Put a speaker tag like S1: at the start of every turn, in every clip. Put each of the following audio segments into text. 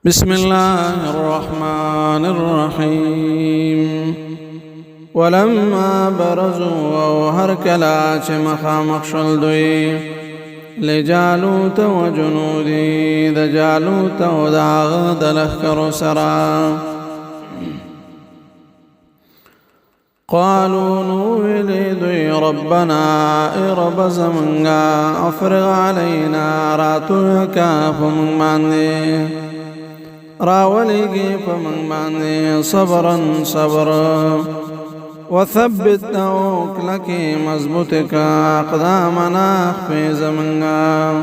S1: بسم الله الرحمن الرحيم ولما برزوا او هركلا چه مخامخ شل دوی لجالوت و جنودی د جالوت و داغ د لخکر سرا قالوا نویلی دوی ربنا ای رب زمنگا افرغ علینا راتو یکا فمن باندی راولیگی فمن باندی صبرا صبر وثبتنا وكلكي مضبوطك أقدامنا في زمننا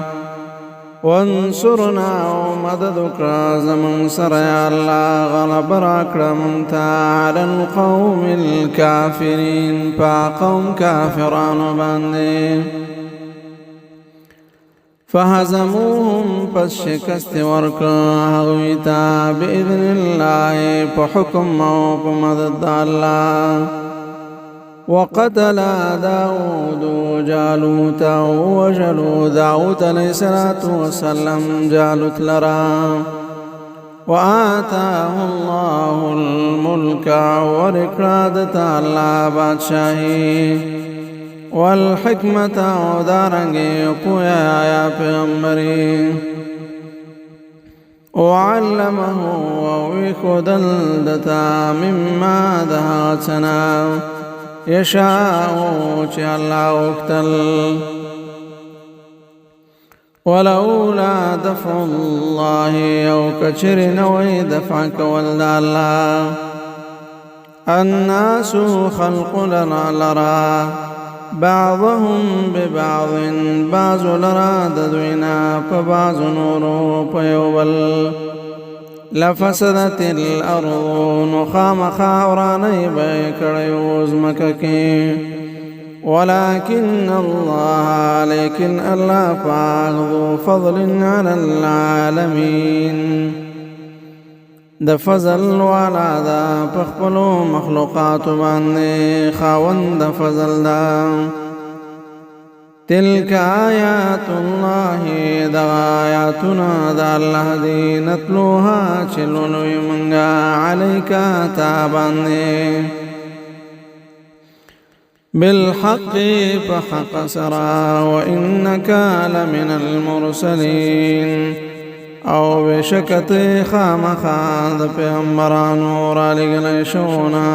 S1: وانصرنا ومددك زمن سر يا الله غلب راكرم على القوم الكافرين فقوم كافران باندي فهزموهم فالشكست ورك هغويتا بإذن الله فحكم ومدد الله وقتل داود جالوت وجلو داود عليه الصلاة والسلام جالوت لرا وآتاه الله الملك ورقادة الله بادشاهي والحكمة ودارنگي قويا يا پیغمبري وعلمه وويخدل دتا مما دهاتنا يشاء چه الله اكتل ولولا دفع الله او كچر نوي دفعك ولد الله الناس خلق لنا لرا بعضهم ببعض بعض لرا ددوينا فبعض نور فيوبل لفسدت الأرض نخام خاوراني بيكريوز مككي ولكن الله لكن الله فاغذو فضل على العالمين د فضل والا دا پخپلو مخلوقات باندې خاوند د فضل دا تلك آيات الله دا آياتنا دا الله دي نتلوها چلولو منغا عليك تاباني بالحق فحق سرا وإنك لمن المرسلين او بشکت خامخا د پیغمبرانو را لګل شونا